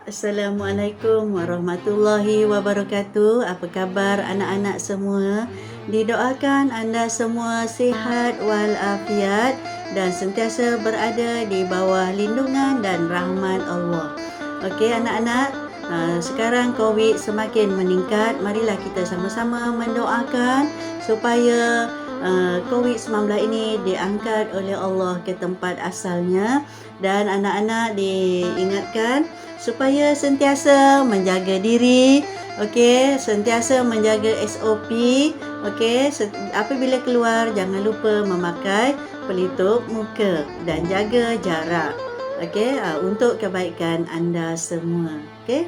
Assalamualaikum warahmatullahi wabarakatuh. Apa khabar anak-anak semua? Didoakan anda semua sihat walafiat dan sentiasa berada di bawah lindungan dan rahmat Allah. Okey anak-anak, sekarang COVID semakin meningkat. Marilah kita sama-sama mendoakan supaya COVID-19 ini diangkat oleh Allah ke tempat asalnya, dan anak-anak diingatkan supaya sentiasa menjaga diri, okey, sentiasa menjaga SOP, okey, apabila keluar jangan lupa memakai pelitup muka dan jaga jarak, okey, untuk kebaikan anda semua, okey.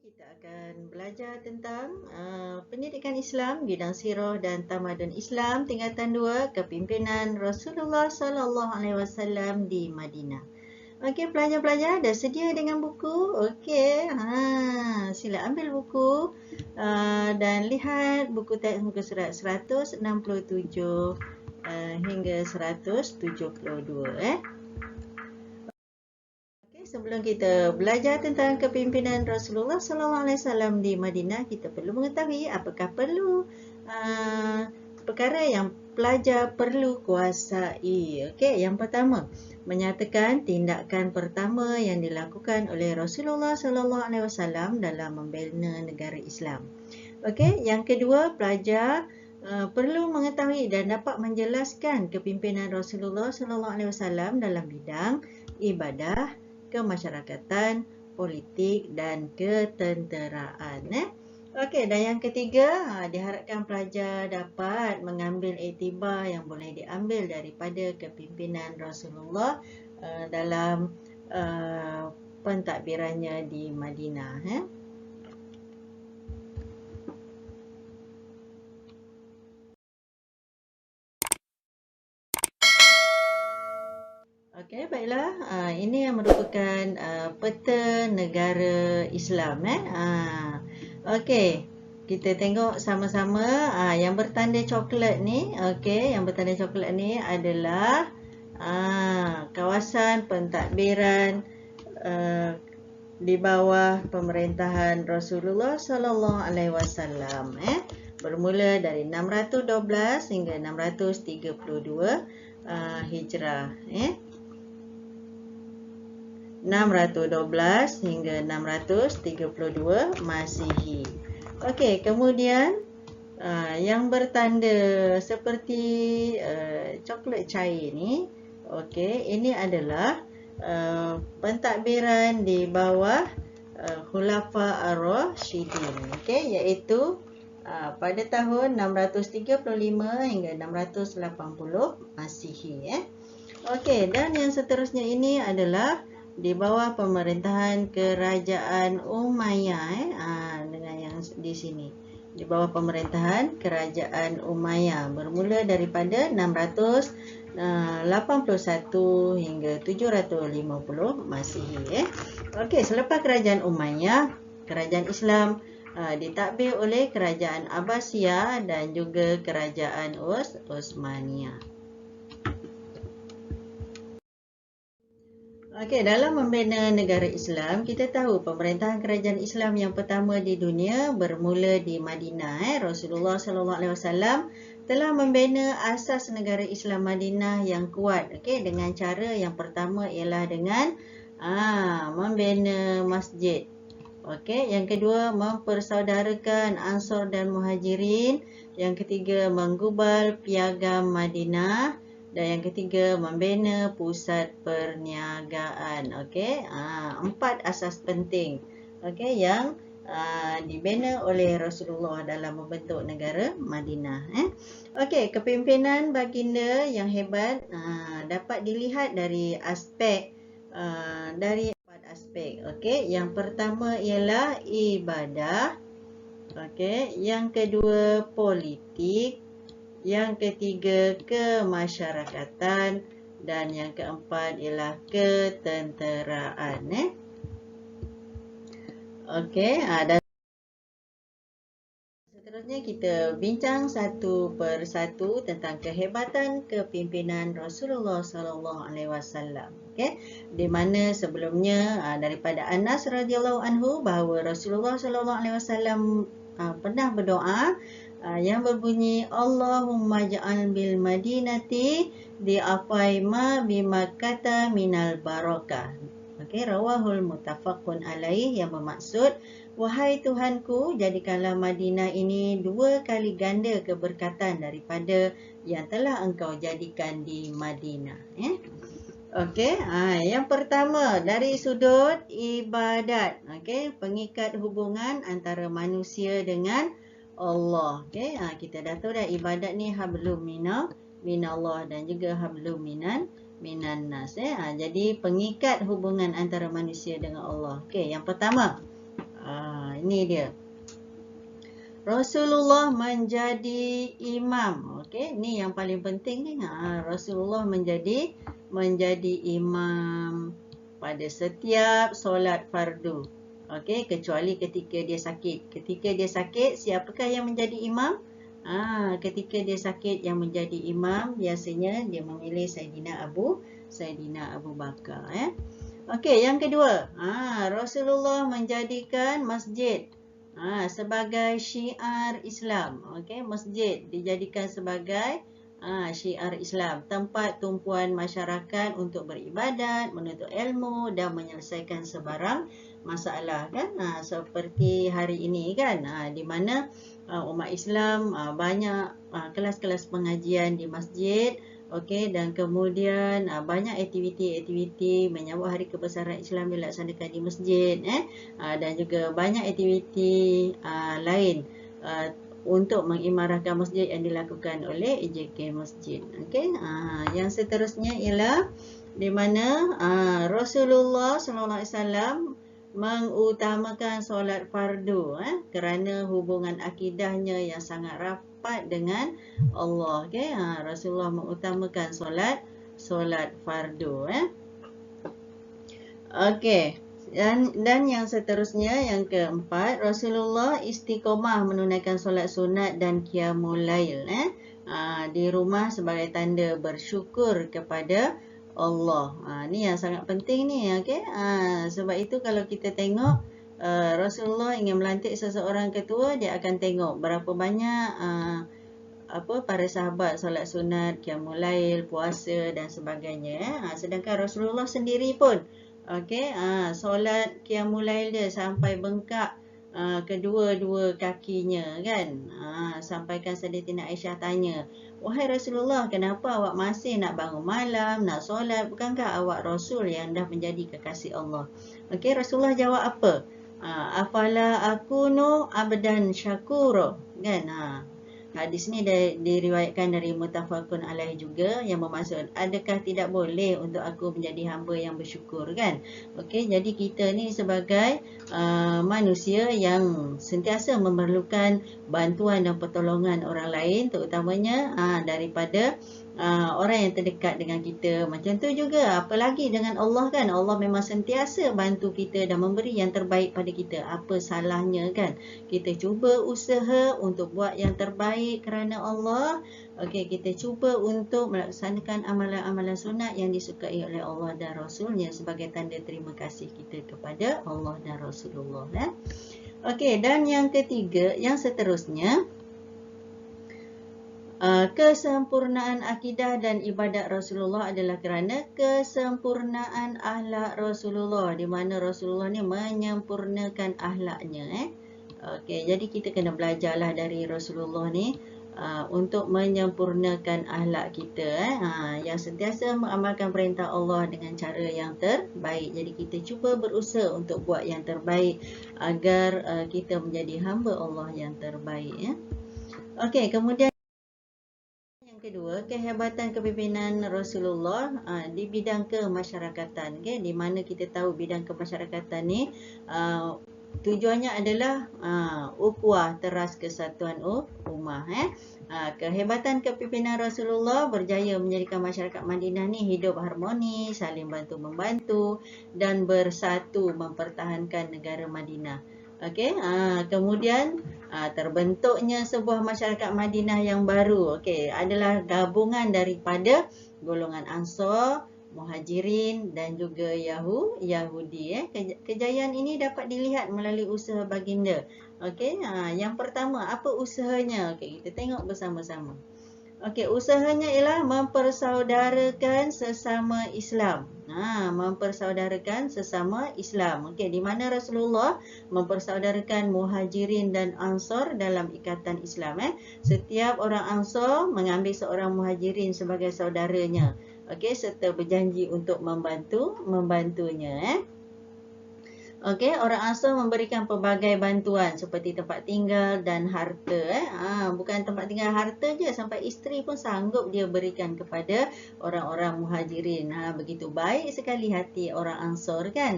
Kita akan belajar tentang pendidikan Islam, bidang sirah dan tamadun Islam tingkatan 2, kepimpinan Rasulullah sallallahu alaihi wasallam di Madinah. Okey, pelajar-pelajar dah sedia dengan buku? Okey, sila ambil buku dan lihat buku teks muka surat 167 hingga 172. Sebelum kita belajar tentang kepimpinan Rasulullah sallallahu alaihi wasallam di Madinah, kita perlu mengetahui apakah perkara yang pelajar perlu kuasai. Okey, yang pertama, menyatakan tindakan pertama yang dilakukan oleh Rasulullah sallallahu alaihi wasallam dalam membina negara Islam. Okey, yang kedua, pelajar perlu mengetahui dan dapat menjelaskan kepimpinan Rasulullah sallallahu alaihi wasallam dalam bidang ibadah, kemasyarakatan, politik dan ketenteraan. Okey, dan yang ketiga, diharapkan pelajar dapat mengambil iktibar yang boleh diambil daripada kepimpinan Rasulullah dalam pentadbirannya di Madinah. Okey, baiklah. Ini yang merupakan peta negara Islam. Okey, kita tengok sama-sama. Yang bertanda coklat ni, okey, yang bertanda coklat ni adalah kawasan pentadbiran di bawah pemerintahan Rasulullah sallallahu alaihi wasallam. Bermula dari 612 hingga 632 Hijrah. 612 hingga 632 Masihi. Okey, kemudian yang bertanda seperti coklat cair ni, okey, ini adalah pentadbiran di bawah Khulafa Ar-Rasyidin, okey, iaitu pada tahun 635 hingga 680 Masihi. Okey, dan yang seterusnya ini adalah di bawah pemerintahan Kerajaan Umayyah, dengan yang di sini, di bawah pemerintahan Kerajaan Umayyah, bermula daripada 681 hingga 750 Masihi. Okey, selepas Kerajaan Umayyah, Kerajaan Islam ditadbir oleh Kerajaan Abbasiyah dan juga Kerajaan Utsmaniyah. Okey, dalam membina negara Islam, kita tahu pemerintahan kerajaan Islam yang pertama di dunia bermula di Madinah. Rasulullah sallallahu alaihi wasallam telah membina asas negara Islam Madinah yang kuat. Okey, dengan cara yang pertama ialah dengan membina masjid. Okey, yang kedua mempersaudarakan Ansar dan Muhajirin. Yang ketiga menggubal piagam Madinah. Dan yang ketiga, membina pusat perniagaan. Okey, 4 asas penting, okey, yang dibina oleh Rasulullah dalam membentuk negara Madinah. Okey, kepimpinan baginda yang hebat dapat dilihat dari aspek dari 4 aspek. Okey, yang pertama ialah ibadah. Okey, yang kedua politik. Yang ketiga, kemasyarakatan. Dan yang keempat ialah ketenteraan. Okey, dan seterusnya kita bincang satu persatu tentang kehebatan kepimpinan Rasulullah sallallahu alaihi wasallam. Okey, di mana sebelumnya daripada Anas radhiyallahu anhu bahawa Rasulullah sallallahu alaihi wasallam pernah berdoa yang berbunyi Allahumma ja'al bil madinati di afaima bima kata minal barakah. Okey, rawahul muttafaqun alaih, yang bermaksud, wahai Tuhanku, jadikanlah Madinah ini 2 kali ganda keberkatan daripada yang telah engkau jadikan di Madinah. Okey, yang pertama dari sudut ibadat. Okey, pengikat hubungan antara manusia dengan Allah. Okey, kita dah tahu dah ibadat ni hablum minallah dan juga hablum minan nas. Jadi pengikat hubungan antara manusia dengan Allah. Okey, yang pertama, ini dia. Rasulullah menjadi imam. Okey, ni yang paling penting ni. Rasulullah menjadi imam pada setiap solat fardu. Okey, kecuali ketika dia sakit. Ketika dia sakit, siapakah yang menjadi imam? Ketika dia sakit, yang menjadi imam biasanya dia memilih Saidina Abu Bakar. Okey, yang kedua, Rasulullah menjadikan masjid sebagai syiar Islam. Okey, masjid dijadikan sebagai syiar Islam, tempat tumpuan masyarakat untuk beribadat, menuntut ilmu dan menyelesaikan sebarang masalah, kan? Seperti hari ini, kan, di mana umat Islam banyak kelas-kelas pengajian di masjid. Okey, dan kemudian banyak aktiviti-aktiviti menyambut hari kebesaran Islam dilaksanakan di masjid, dan juga banyak aktiviti lain untuk mengimarahkan masjid yang dilakukan oleh EJK Masjid. Okey, yang seterusnya ialah di mana Rasulullah sallallahu alaihi wasallam mengutamakan solat fardu kerana hubungan akidahnya yang sangat rapat dengan Allah. Okey, Rasulullah mengutamakan solat fardu. Okey, dan yang seterusnya, yang keempat, Rasulullah istiqomah menunaikan solat sunat dan qiyamul lail di rumah sebagai tanda bersyukur kepada Allah. Ni yang sangat penting ni. Okey, sebab itu kalau kita tengok Rasulullah ingin melantik seseorang ketua, dia akan tengok berapa banyak para sahabat solat sunat, qiyamul lail, puasa dan sebagainya. Sedangkan Rasulullah sendiri pun okey, solat qiyamul lail dia sampai bengkak kedua-dua kakinya, kan. Sampaikan Sayyidatina Aisyah tanya, wahai Rasulullah, kenapa awak masih nak bangun malam, nak solat? Bukankah awak Rasul yang dah menjadi kekasih Allah? Okey, Rasulullah jawab apa? Afala akunu abdan syakura, kan. Hadis ni diriwayatkan dari muttafaqun alaih juga, yang bermaksud, adakah tidak boleh untuk aku menjadi hamba yang bersyukur, kan? Okey, jadi kita ni sebagai manusia yang sentiasa memerlukan bantuan dan pertolongan orang lain, terutamanya daripada orang yang terdekat dengan kita. Macam tu juga apalagi dengan Allah, kan. Allah memang sentiasa bantu kita dan memberi yang terbaik pada kita. Apa salahnya, kan, kita cuba usaha untuk buat yang terbaik kerana Allah. Okey, kita cuba untuk melaksanakan amalan-amalan sunat yang disukai oleh Allah dan Rasulnya sebagai tanda terima kasih kita kepada Allah dan Rasulullah. Okey, dan yang ketiga, yang seterusnya, kesempurnaan akidah dan ibadat Rasulullah adalah kerana kesempurnaan akhlak Rasulullah, di mana Rasulullah ni menyempurnakan akhlaknya. Okey, jadi kita kena belajarlah dari Rasulullah ni untuk menyempurnakan akhlak kita, yang sentiasa mengamalkan perintah Allah dengan cara yang terbaik. Jadi kita cuba berusaha untuk buat yang terbaik agar kita menjadi hamba Allah yang terbaik. Okey, kemudian kedua, kehebatan kepimpinan Rasulullah di bidang kemasyarakatan, okay? Di mana kita tahu bidang kemasyarakatan ni tujuannya adalah ukhuwah, teras kesatuan ummah. Kehebatan kepimpinan Rasulullah berjaya menjadikan masyarakat Madinah ni hidup harmoni, saling bantu-membantu dan bersatu mempertahankan negara Madinah. Okey, kemudian terbentuknya sebuah masyarakat Madinah yang baru. Okey, adalah gabungan daripada golongan Ansar, Muhajirin dan juga Yahudi. Kejayaan ini dapat dilihat melalui usaha baginda. Okey, yang pertama, apa usahanya? Okey, kita tengok bersama-sama. Okey, usahanya ialah mempersaudarakan sesama Islam. Mempersaudarakan sesama Islam. Okey, di mana Rasulullah mempersaudarakan Muhajirin dan Ansar dalam ikatan Islam. Setiap orang Ansar mengambil seorang Muhajirin sebagai saudaranya. Okey, serta berjanji untuk membantunya. Okey, orang Ansar memberikan pelbagai bantuan seperti tempat tinggal dan harta. Bukan tempat tinggal, harta je, sampai isteri pun sanggup dia berikan kepada orang-orang Muhajirin. Begitu baik sekali hati orang Ansar kan,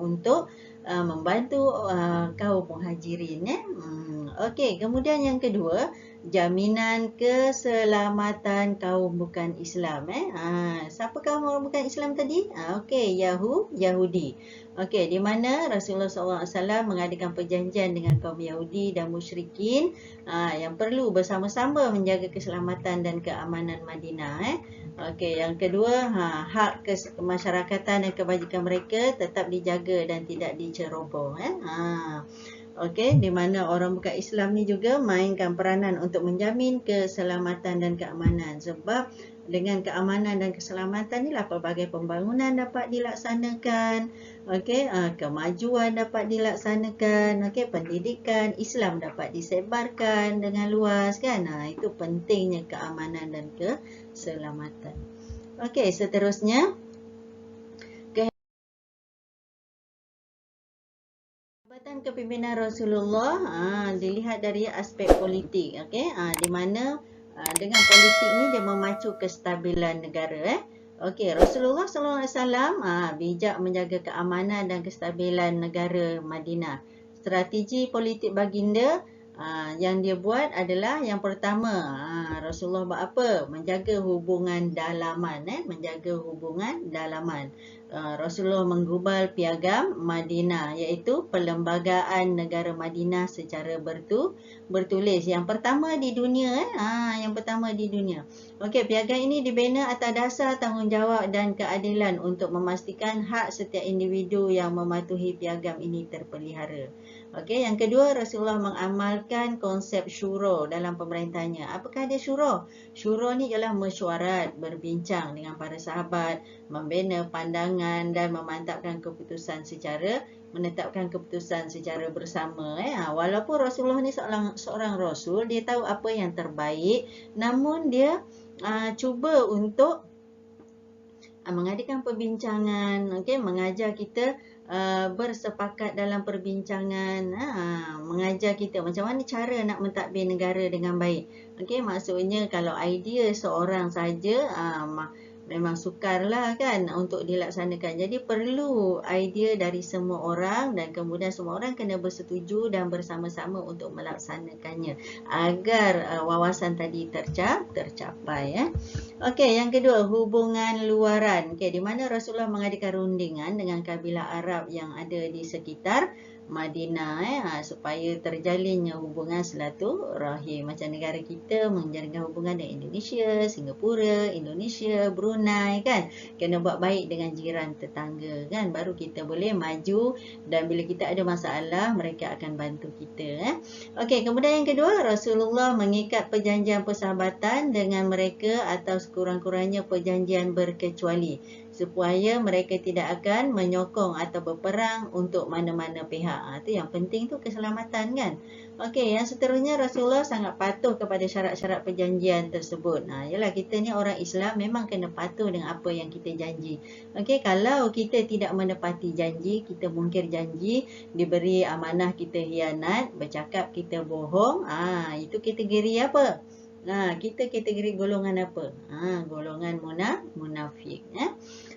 untuk membantu kaum Muhajirin. Okey, kemudian yang kedua, jaminan keselamatan kaum bukan Islam. Siapa kaum orang bukan Islam tadi? Okey, Yahudi. Okey, di mana Rasulullah SAW mengadakan perjanjian dengan kaum Yahudi dan musyrikin yang perlu bersama-sama menjaga keselamatan dan keamanan Madinah. Okey, yang kedua, hak kemasyarakatan dan kebajikan mereka tetap dijaga dan tidak diceroboh. Okey, di mana orang bukan Islam ni juga mainkan peranan untuk menjamin keselamatan dan keamanan. Sebab dengan keamanan dan keselamatan ni lah pelbagai pembangunan dapat dilaksanakan. Okey, kemajuan dapat dilaksanakan. Okey, pendidikan Islam dapat disebarkan dengan luas kan. Itu pentingnya keamanan dan keselamatan. Okey, seterusnya, jabatan kepimpinan Rasulullah dilihat dari aspek politik. Okey, di mana dengan politik ni dia memacu kestabilan negara. Okey, Rasulullah SAW bijak menjaga keamanan dan kestabilan negara Madinah. Strategi politik baginda yang dia buat adalah yang pertama, Rasulullah buat apa? Menjaga hubungan dalaman. Menjaga hubungan dalaman. Rasulullah menggubal piagam Madinah, iaitu perlembagaan negara Madinah secara bertulis. Yang pertama di dunia. Yang pertama di dunia. Okey, piagam ini dibina atas dasar tanggungjawab dan keadilan untuk memastikan hak setiap individu yang mematuhi piagam ini terpelihara. Okey, yang kedua, Rasulullah mengamalkan konsep syura dalam pemerintahannya. Apakah dia syura? Syura ni ialah mesyuarat, berbincang dengan para sahabat, membina pandangan dan menetapkan keputusan secara bersama. Walaupun Rasulullah ni seorang rasul, dia tahu apa yang terbaik, namun dia cuba untuk mengadakan perbincangan, mengajar kita bersepakat dalam perbincangan, mengajar kita macam mana cara nak mentadbir negara dengan baik. Maksudnya kalau idea seorang saja memang sukarlah kan untuk dilaksanakan. Jadi perlu idea dari semua orang dan kemudian semua orang kena bersetuju dan bersama-sama untuk melaksanakannya agar wawasan tadi tercapai. Okey, yang kedua, hubungan luaran. Okey, di mana Rasulullah mengadakan rundingan dengan kabilah Arab yang ada di sekitar Madinah supaya terjalinnya hubungan silaturahim. Macam negara kita menjalinkan hubungan dengan Indonesia, Singapura, Indonesia, Brunei kan. Kena buat baik dengan jiran tetangga kan, baru kita boleh maju dan bila kita ada masalah mereka akan bantu kita. Okey, kemudian yang kedua, Rasulullah mengikat perjanjian persahabatan dengan mereka atau sekurang-kurangnya perjanjian berkecuali supaya mereka tidak akan menyokong atau berperang untuk mana-mana pihak. Itu yang penting tu, keselamatan kan. Okey, yang seterusnya, Rasulullah sangat patuh kepada syarat-syarat perjanjian tersebut. Yalah, kita ni orang Islam memang kena patuh dengan apa yang kita janji. Okey, kalau kita tidak menepati janji, kita mungkir janji, diberi amanah kita hianat, bercakap kita bohong, itu kategori apa? Kita kategori golongan apa? Golongan munafik.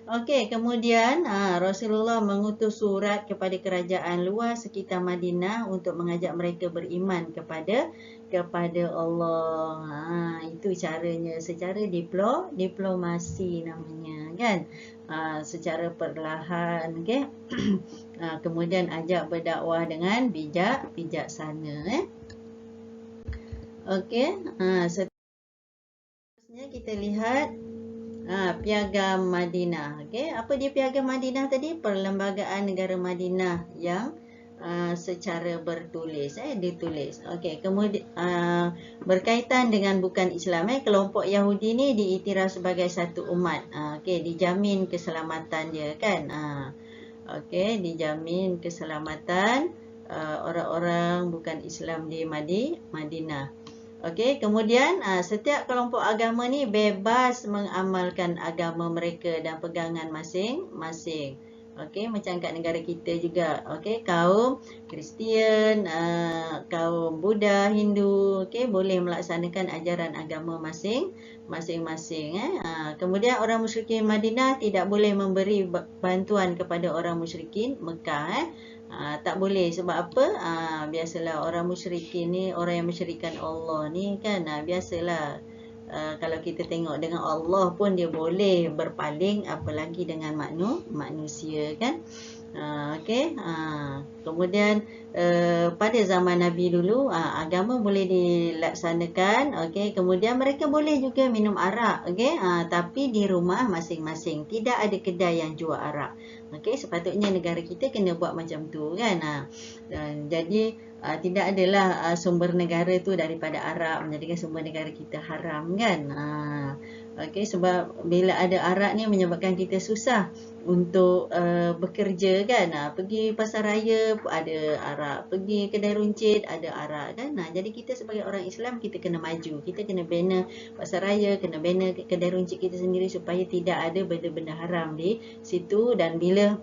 Okey, kemudian Rasulullah mengutus surat kepada kerajaan luar sekitar Madinah untuk mengajak mereka beriman kepada Allah. Itu caranya, secara diplomasi namanya kan. Secara perlahan, okey. Kemudian ajak berdakwah dengan bijaksana. Okey, seterusnya kita lihat Piagam Madinah. Okey, apa dia Piagam Madinah tadi? Perlembagaan negara Madinah yang secara ditulis. Okey, kemudian berkaitan dengan bukan Islam, kelompok Yahudi ni diiktiraf sebagai satu umat. Okey, dijamin keselamatan dia kan. Okey, dijamin keselamatan orang-orang bukan Islam di Madinah. Okey, kemudian setiap kelompok agama ni bebas mengamalkan agama mereka dan pegangan masing-masing. Okey, macam kat negara kita juga. Okey, kaum Kristian, kaum Buddha, Hindu, okey, boleh melaksanakan ajaran agama masing-masing. Kemudian orang musyrikin Madinah tidak boleh memberi bantuan kepada orang musyrikin Mekah. Tak boleh sebab apa? Biasalah orang musyrikin ni, orang yang mensyirikkan Allah ni kan, biasalah kalau kita tengok dengan Allah pun dia boleh berpaling, apalagi dengan manusia kan. Okey. Kemudian pada zaman Nabi dulu agama boleh dilaksanakan. Okey, kemudian mereka boleh juga minum arak, okey. Tapi di rumah masing-masing, tidak ada kedai yang jual arak. Okey, sepatutnya negara kita kena buat macam tu kan. Jadi tidak adalah sumber negara tu daripada arak menjadikan sumber negara kita haram kan. Okey, sebab bila ada arak ni menyebabkan kita susah untuk bekerja kan. Pergi pasar raya ada arak, pergi kedai runcit ada arak kan. Jadi kita sebagai orang Islam, kita kena maju, kita kena bina pasar raya, kena bina kedai runcit kita sendiri supaya tidak ada benda-benda haram di situ. Dan bila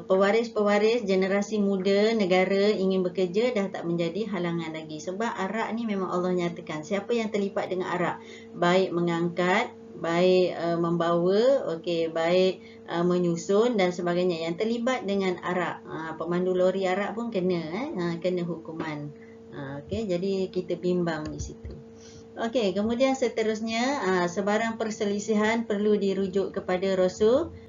pewaris-pewaris generasi muda negara ingin bekerja, dah tak menjadi halangan lagi. Sebab arak ni memang Allah nyatakan, siapa yang terlibat dengan arak, baik mengangkat, baik membawa, okey, baik menyusun dan sebagainya, yang terlibat dengan arak, pemandu lori arak pun kena hukuman. Okey, jadi kita bimbang di situ. Okey, kemudian seterusnya sebarang perselisihan perlu dirujuk kepada Rasulullah.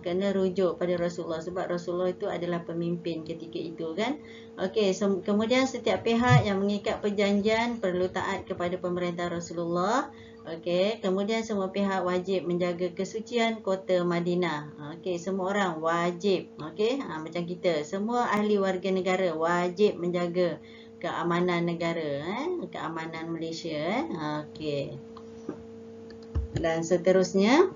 Kena rujuk pada Rasulullah sebab Rasulullah itu adalah pemimpin ketika itu kan. Okey, kemudian setiap pihak yang mengikat perjanjian perlu taat kepada pemerintah Rasulullah. Okey, kemudian semua pihak wajib menjaga kesucian kota Madinah. Okey, semua orang wajib. Okey, macam kita, semua ahli warga negara wajib menjaga keamanan negara, keamanan Malaysia. Okey. Dan seterusnya,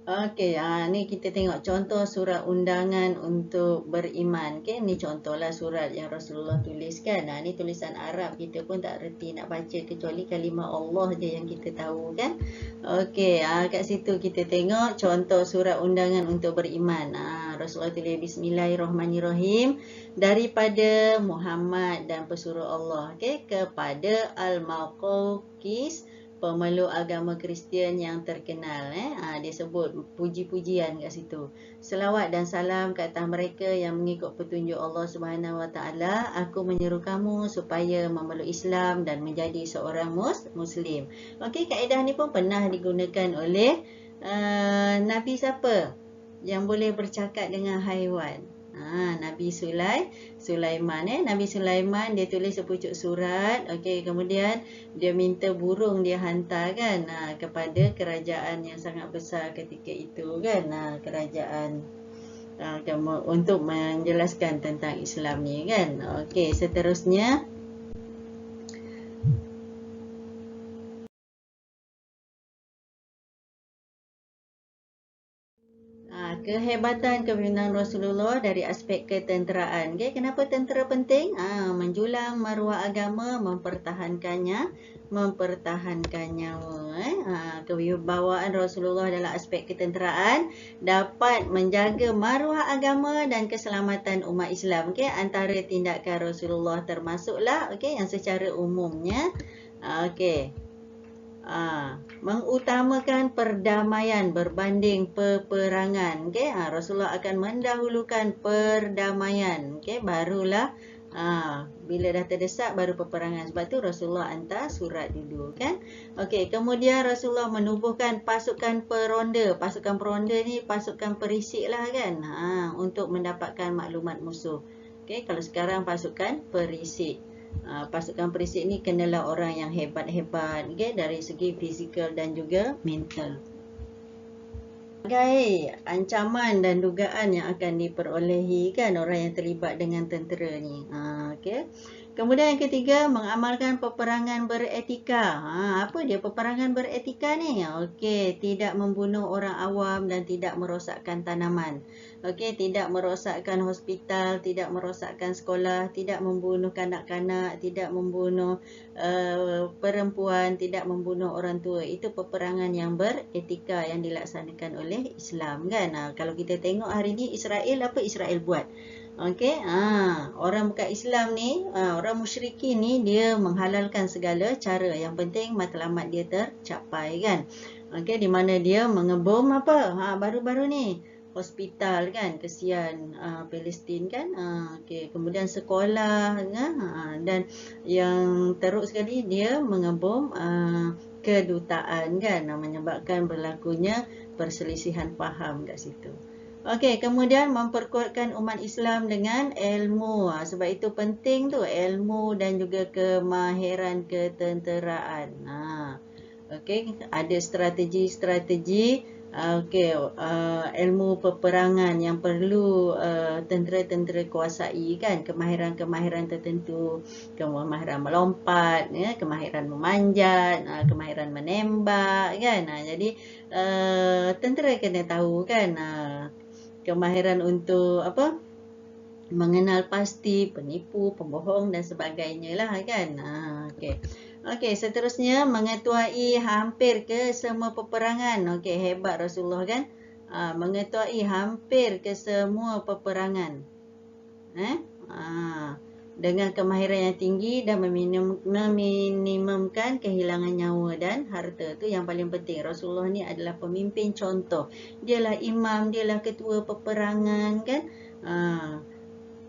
okey, ni kita tengok contoh surat undangan untuk beriman. Okay, ni contohlah surat yang Rasulullah tuliskan. Ni tulisan Arab, kita pun tak reti nak baca kecuali kalimah Allah je yang kita tahu kan. Okey, kat situ kita tengok contoh surat undangan untuk beriman. Rasulullah tulis Bismillahirrahmanirrahim, daripada Muhammad dan pesuruh Allah, okey, kepada Al-Maqawqis, pemeluk agama Kristian yang terkenal. Dia sebut puji-pujian kat situ. Selawat dan salam ke atas mereka yang mengikut petunjuk Allah Subhanahu Wa Taala. Aku menyeru kamu supaya memeluk Islam dan menjadi seorang Muslim. Okey, kaedah ni pun pernah digunakan oleh Nabi siapa yang boleh bercakap dengan haiwan? Nabi Sulaiman. Nabi Sulaiman dia tulis sepucuk surat. Okey, kemudian dia minta burung dia hantar kan kepada kerajaan yang sangat besar ketika itu kan, kerajaan untuk menjelaskan tentang Islam ni kan. Okey, seterusnya Kehebatan kepimpinan Rasulullah dari aspek ketenteraan. Okay, kenapa tentera penting? Menjulang maruah agama, mempertahankan nyawa. Kewibawaan Rasulullah dalam aspek ketenteraan dapat menjaga maruah agama dan keselamatan umat Islam. Okay, antara tindakan Rasulullah termasuklah yang secara umumnya mengutamakan perdamaian berbanding peperangan. Rasulullah akan mendahulukan perdamaian. Barulah bila dah terdesak baru peperangan. Sebab tu Rasulullah hantar surat dulu kan. Kemudian Rasulullah menubuhkan pasukan peronda. Pasukan peronda ni pasukan perisik lah kan. Untuk mendapatkan maklumat musuh. Kalau sekarang pasukan perisik. Pasukan perisik ni kenalah orang yang hebat-hebat dari segi fizikal dan juga mental. Sebagai ancaman dan dugaan yang akan diperolehi kan orang yang terlibat dengan tentera ni. Kemudian yang ketiga, mengamalkan peperangan beretika. Apa dia peperangan beretika ni? Tidak membunuh orang awam dan tidak merosakkan tanaman. Tidak merosakkan hospital, tidak merosakkan sekolah, tidak membunuh kanak-kanak, tidak membunuh perempuan, tidak membunuh orang tua. Itu peperangan yang beretika yang dilaksanakan oleh Islam kan. Kalau kita tengok hari ni Israel, apa Israel buat? Orang bukan Islam ni, orang musyrikin ni dia menghalalkan segala cara. Yang penting matlamat dia tercapai kan. Di mana dia mengebom apa? Baru-baru ni hospital kan, kesian Palestin kan. Kemudian sekolah dan yang teruk sekali dia mengebom kedutaan kan, menyebabkan berlakunya perselisihan faham kat situ. Kemudian memperkuatkan umat Islam dengan ilmu. Sebab itu penting tu ilmu dan juga kemahiran ketenteraan. Ada strategi-strategi ilmu peperangan yang perlu tentera-tentera kuasai kan, kemahiran-kemahiran tertentu, kemahiran melompat, kemahiran memanjat, kemahiran menembak kan. Jadi tentera kena tahu kan kemahiran untuk apa? Mengenal pasti penipu, pembohong dan sebagainya lah kan. Seterusnya mengetuai hampir ke semua peperangan. Hebat Rasulullah kan. Mengetuai hampir ke semua peperangan. Dengan kemahiran yang tinggi dan meminimumkan kehilangan nyawa dan harta. Tu yang paling penting. Rasulullah ni adalah pemimpin contoh. Dialah imam, dialah ketua peperangan kan.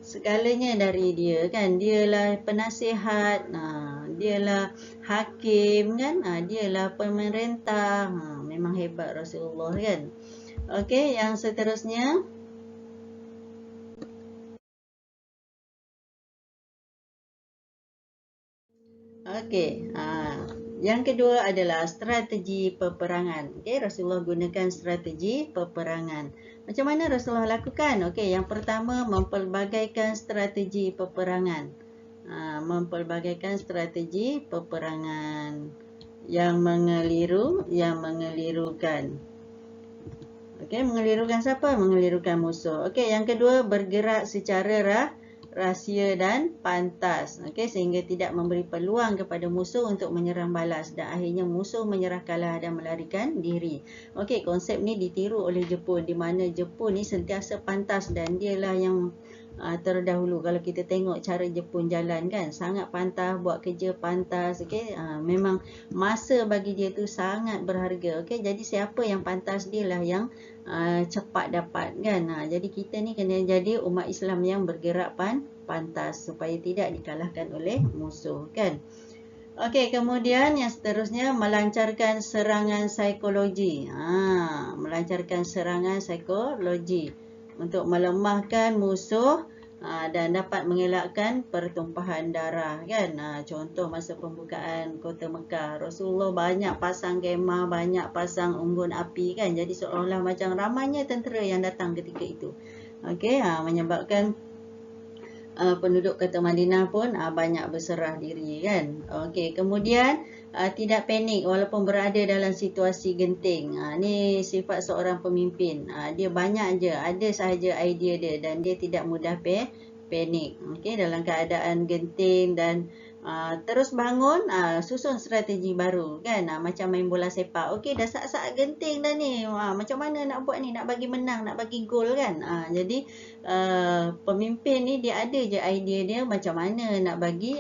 Segalanya dari dia kan. Dialah penasihat, dialah hakim kan, dialah pemerintah. Memang hebat Rasulullah kan. Yang seterusnya yang kedua adalah strategi peperangan. Rasulullah gunakan strategi peperangan. Macam mana Rasulullah lakukan? Yang pertama mempelbagaikan strategi peperangan. Mempelbagaikan strategi peperangan yang mengelirukan. Mengelirukan siapa? Mengelirukan musuh. Yang kedua bergerak secara rahsia dan pantas, sehingga tidak memberi peluang kepada musuh untuk menyerang balas dan akhirnya musuh menyerah kalah dan melarikan diri. Konsep ni ditiru oleh Jepun, di mana Jepun ni sentiasa pantas dan dialah yang terdahulu. Kalau kita tengok cara Jepun jalan kan, sangat pantas, buat kerja pantas. Memang masa bagi dia tu sangat berharga. Jadi siapa yang pantas, dialah yang cepat dapat kan. Jadi kita ni kena jadi umat Islam yang bergerak pantas supaya tidak dikalahkan oleh musuh kan. Kemudian yang seterusnya melancarkan serangan psikologi. Melancarkan serangan psikologi untuk melemahkan musuh dan dapat mengelakkan pertumpahan darah kan. Contoh masa pembukaan kota Mekah, Rasulullah banyak pasang kemah, banyak pasang unggun api kan. Jadi seolah-olah macam ramainya tentera yang datang ketika itu. Menyebabkan penduduk kota Madinah pun banyak berserah diri kan. Okey, kemudian tidak panik walaupun berada dalam situasi genting. Ni sifat seorang pemimpin. Dia banyak je, ada sahaja idea dia dan dia tidak mudah panik. Okey, dalam keadaan genting dan terus bangun, susun strategi baru kan. Macam main bola sepak. Okey, dah saat-saat genting dah ni. Macam mana nak buat ni, nak bagi menang, nak bagi gol kan. Jadi pemimpin ni dia ada je idea dia macam mana nak bagi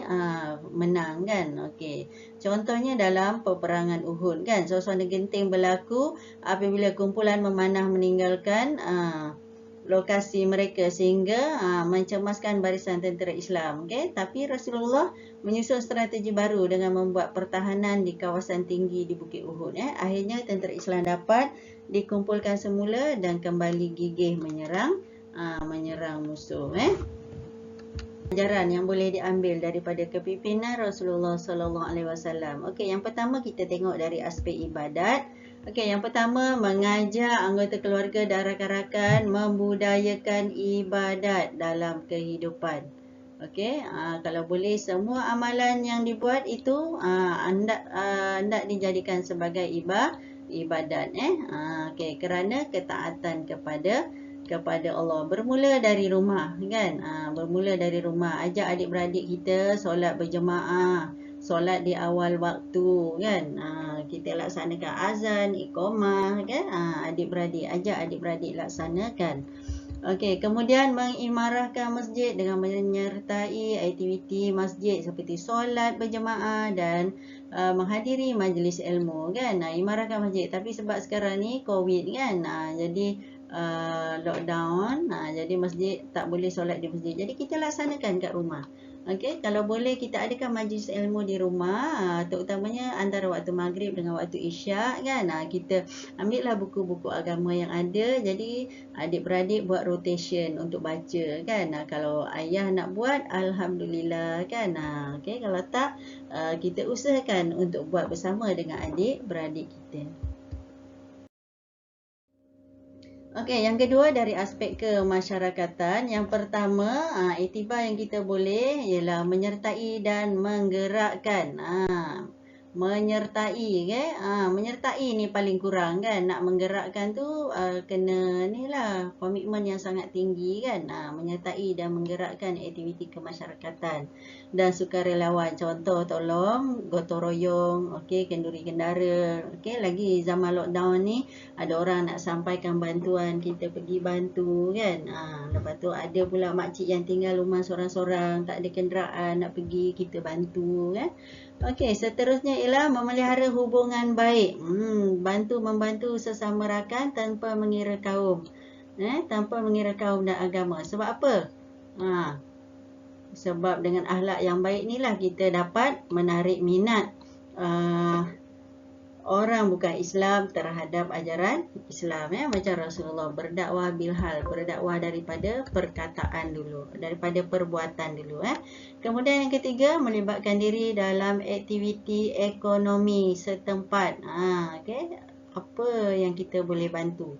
menang kan. Okey. Contohnya dalam peperangan Uhud kan. Suasana genting berlaku apabila kumpulan memanah meninggalkan lokasi mereka sehingga mencemaskan barisan tentera Islam. Okay? Tapi Rasulullah menyusun strategi baru dengan membuat pertahanan di kawasan tinggi di Bukit Uhud. Akhirnya tentera Islam dapat dikumpulkan semula dan kembali gigih menyerang musuh. Pelajaran yang boleh diambil daripada kepimpinan Rasulullah sallallahu alaihi wasallam. Okey, yang pertama kita tengok dari aspek ibadat. Okey, yang pertama mengajak anggota keluarga dan rakan-rakan membudayakan ibadat dalam kehidupan. Okey, kalau boleh semua amalan yang dibuat itu hendak dijadikan sebagai ibadat. Okey, kerana ketaatan kepada Allah bermula dari rumah kan. Bermula dari rumah, ajak adik-beradik kita solat berjemaah, solat di awal waktu kan. Kita laksanakan azan, iqamah kan. Adik-beradik, ajak adik-beradik laksanakan. Okey, kemudian mengimarahkan masjid dengan menyertai aktiviti masjid seperti solat berjemaah dan menghadiri majlis ilmu kan. Imarahkan masjid, tapi sebab sekarang ni COVID kan. Jadi lockdown, jadi masjid tak boleh solat di masjid. Jadi kita laksanakan kat rumah. Okey, kalau boleh kita adakan majlis ilmu di rumah, terutamanya antara waktu maghrib dengan waktu isyak kan. Kita ambillah buku-buku agama yang ada. Jadi adik-beradik buat rotation untuk baca kan. Kalau ayah nak buat, alhamdulillah kan. Okey, kalau tak kita usahakan untuk buat bersama dengan adik-beradik kita. Okey, yang kedua dari aspek kemasyarakatan. Yang pertama, iktibar yang kita boleh ialah menyertai dan menggerakkan. Menyertai menyertai ni paling kurang kan. Nak menggerakkan tu kena ni lah komitmen yang sangat tinggi kan. Menyertai dan menggerakkan aktiviti kemasyarakatan dan sukarelawan. Contoh tolong gotong royong, okey, kenduri kendara. Okey, lagi zaman lockdown ni ada orang nak sampaikan bantuan, kita pergi bantu kan. Lepas tu ada pula makcik yang tinggal rumah sorang-sorang, tak ada kenderaan nak pergi, kita bantu kan. Okey, seterusnya ialah memelihara hubungan baik. Membantu sesama rakan tanpa mengira kaum. Tanpa mengira kaum dan agama. Sebab apa? Sebab dengan akhlak yang baik inilah kita dapat menarik minat orang bukan Islam terhadap ajaran Islam. Macam Rasulullah berdakwah bilhal, berdakwah daripada perkataan dulu, daripada perbuatan dulu. Kemudian yang ketiga, melibatkan diri dalam aktiviti ekonomi setempat. Okay. Apa yang kita boleh bantu?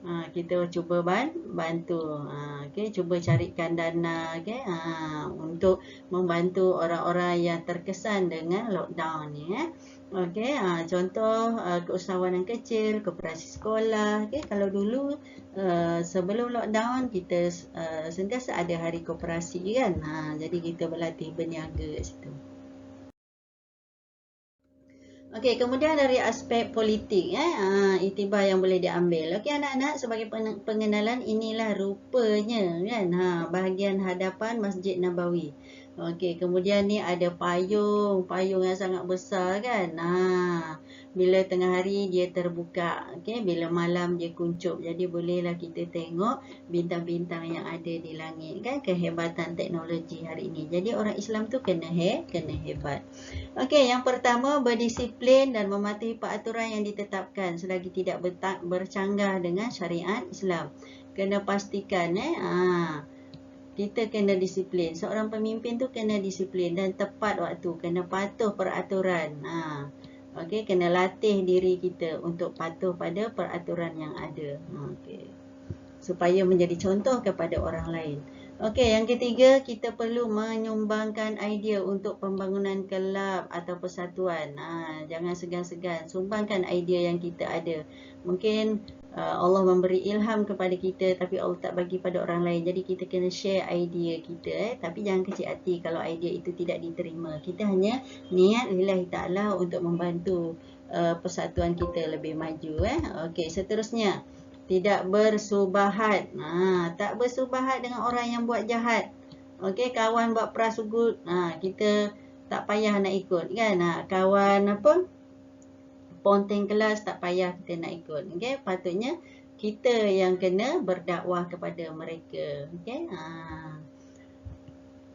Kita cuba bantu. Okay. Cuba carikan dana untuk membantu orang-orang yang terkesan dengan lockdown ni. Okey, contoh keusahawanan kecil, koperasi sekolah. Okey, kalau dulu sebelum lockdown kita sentiasa ada hari koperasi kan. Jadi kita berlatih berniaga kat situ. Okey, kemudian dari aspek politik iktibar yang boleh diambil. Okey anak-anak, sebagai pengenalan inilah rupanya kan bahagian hadapan Masjid Nabawi. Okey, kemudian ni ada payung yang sangat besar kan. Bila tengah hari dia terbuka, okey, bila malam dia kuncup. Jadi bolehlah kita tengok bintang-bintang yang ada di langit kan, kehebatan teknologi hari ini. Jadi orang Islam tu kena hebat. Okey, yang pertama berdisiplin dan mematuhi peraturan yang ditetapkan selagi tidak bercanggah dengan syariat Islam. Kena pastikan kita kena disiplin. Seorang pemimpin tu kena disiplin dan tepat waktu, kena patuh peraturan. Okey, kena latih diri kita untuk patuh pada peraturan yang ada. Okey. Supaya menjadi contoh kepada orang lain. Okey, yang ketiga, kita perlu menyumbangkan idea untuk pembangunan kelab atau persatuan. Jangan segan-segan, sumbangkan idea yang kita ada. Mungkin Allah memberi ilham kepada kita tapi Allah tak bagi pada orang lain. Jadi kita kena share idea kita. Tapi jangan kecil hati kalau idea itu tidak diterima. Kita hanya niat lillahi ta'ala untuk membantu persatuan kita lebih maju. Okey, seterusnya. Tidak bersubahat. Tak bersubahat dengan orang yang buat jahat. Okey, kawan buat prasugut, kita tak payah nak ikut kan. Kawan apa? Ponteng kelas tak payah kita nak ikut. Okey, patutnya kita yang kena berdakwah kepada mereka. Okey.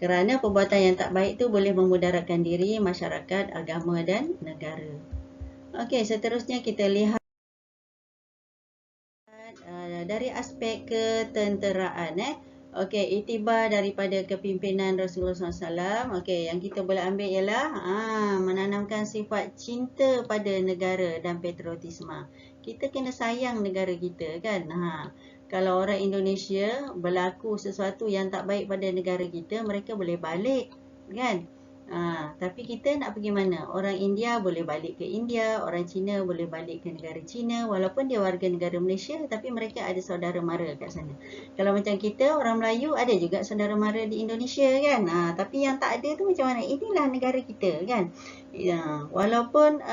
Kerana perbuatan yang tak baik tu boleh memudaratkan diri, masyarakat, agama dan negara. Okey, seterusnya kita lihat dari aspek ketenteraan. Okey, iktibar daripada kepimpinan Rasulullah SAW. Okey, yang kita boleh ambil ialah menanamkan sifat cinta pada negara dan patriotisme. Kita kena sayang negara kita kan. Kalau orang Indonesia berlaku sesuatu yang tak baik pada negara kita, mereka boleh balik kan. Tapi kita nak pergi mana? Orang India boleh balik ke India, orang Cina boleh balik ke negara Cina, walaupun dia warga negara Malaysia, tapi mereka ada saudara mara kat sana. Kalau macam kita, orang Melayu ada juga saudara mara di Indonesia kan. Tapi yang tak ada tu macam mana? Inilah negara kita kan. Walaupun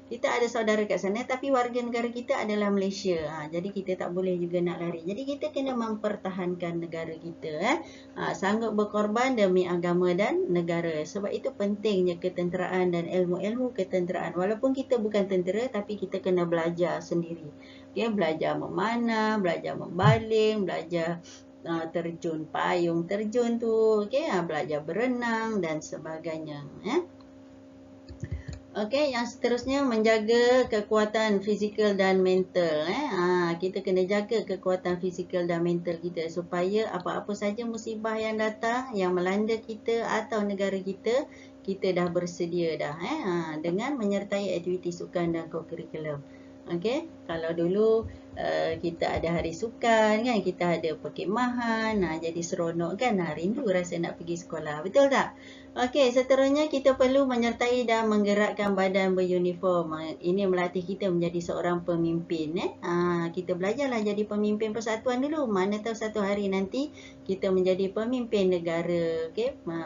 kita ada saudara kat sana, tapi warga negara kita adalah Malaysia. Jadi kita tak boleh juga nak lari. Jadi kita kena mempertahankan negara kita. Sanggup berkorban demi agama dan negara. Sebab itu pentingnya ketenteraan dan ilmu-ilmu ketenteraan. Walaupun kita bukan tentera, tapi kita kena belajar sendiri. Okay, belajar memanah, belajar membaling, belajar terjun payung terjun tu, belajar berenang dan sebagainya. Okey, yang seterusnya menjaga kekuatan fizikal dan mental. Kita kena jaga kekuatan fizikal dan mental kita supaya apa-apa saja musibah yang datang, yang melanda kita atau negara kita, kita dah bersedia dah. Dengan menyertai aktiviti sukan dan co-curriculum. Okey, kalau dulu kita ada hari sukan kan, kita ada perkhemahan, jadi seronok kan, rindu rasa nak pergi sekolah. Betul tak? Okey, seterusnya kita perlu menyertai dan menggerakkan badan beruniform. Ini melatih kita menjadi seorang pemimpin. Kita belajarlah jadi pemimpin persatuan dulu. Mana tahu satu hari nanti kita menjadi pemimpin negara,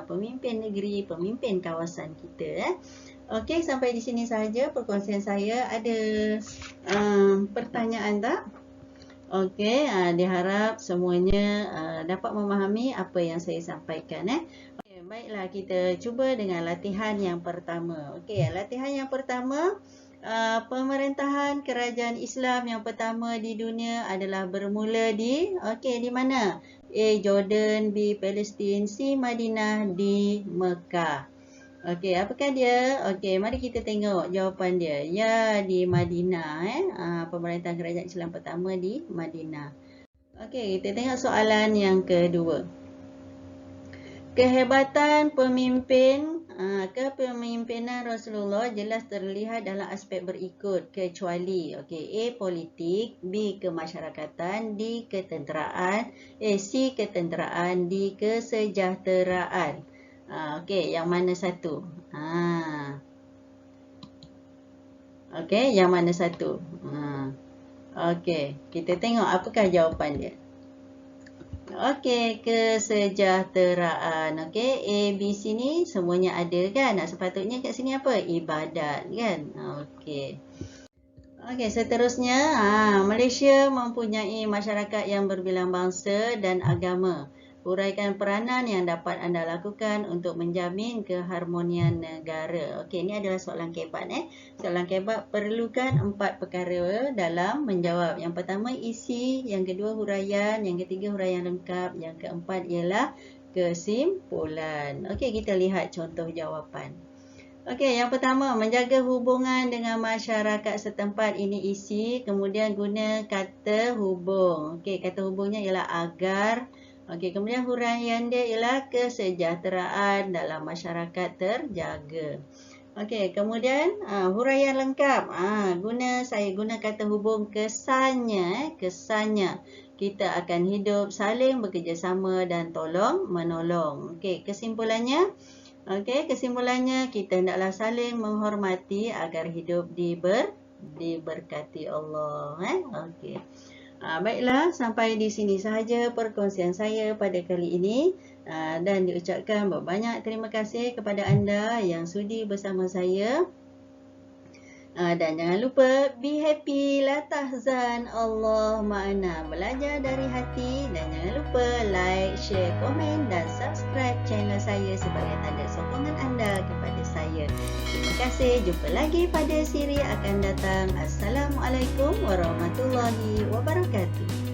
pemimpin negeri, pemimpin kawasan kita. Okey, sampai di sini sahaja perkongsian saya. Ada pertanyaan tak? Okey, diharap semuanya dapat memahami apa yang saya sampaikan. Baiklah, kita cuba dengan latihan yang pertama. Okey, latihan yang pertama, pemerintahan kerajaan Islam yang pertama di dunia adalah bermula di mana? A. Jordan, B. Palestin, C. Madinah, D. Mekah. Okey, apakah dia? Okey, mari kita tengok jawapan dia. Ya, di Madinah. Pemerintahan kerajaan Islam pertama di Madinah. Okey, kita tengok soalan yang kedua. Kehebatan pemimpin, kepemimpinan Rasulullah jelas terlihat dalam aspek berikut kecuali A. Politik, B. Kemasyarakatan, D. Ketenteraan, C. Ketenteraan, D. Kesejahteraan. Okey, yang mana satu? Okey, yang mana satu? Okey, kita tengok apakah jawapan dia. Okey, kesejahteraan. Okey, A, B, C ni semuanya ada kan? Sepatutnya kat sini apa? Ibadat kan? Okey. Okey, seterusnya, Malaysia mempunyai masyarakat yang berbilang bangsa dan agama. Huraikan peranan yang dapat anda lakukan untuk menjamin keharmonian negara. Okey, ini adalah soalan kebat. Soalan kebat perlukan 4 perkara dalam menjawab. Yang pertama isi, yang kedua huraian, yang ketiga huraian lengkap, yang keempat ialah kesimpulan. Okey, kita lihat contoh jawapan. Okey, yang pertama, menjaga hubungan dengan masyarakat setempat, ini isi, kemudian guna kata hubung. Okey, kata hubungnya ialah agar. Okey, kemudian huraian dia ialah kesejahteraan dalam masyarakat terjaga. Okey, kemudian huraian lengkap. Saya guna kata hubung kesannya, kesannya. kita akan hidup saling bekerjasama dan tolong menolong. Okey, kesimpulannya kita hendaklah saling menghormati agar hidup diberkati Allah. Okey. Baiklah, sampai di sini sahaja perkongsian saya pada kali ini. Dan diucapkan banyak terima kasih kepada anda yang sudi bersama saya. Dan jangan lupa, be happy, la tahzan, Allah ma'ana. Belajar dari hati. Dan jangan lupa like, share, komen dan subscribe channel saya sebagai tanda sokongan anda kepada saya. Terima kasih. Jumpa lagi pada siri akan datang. Assalamualaikum warahmatullahi wabarakatuh.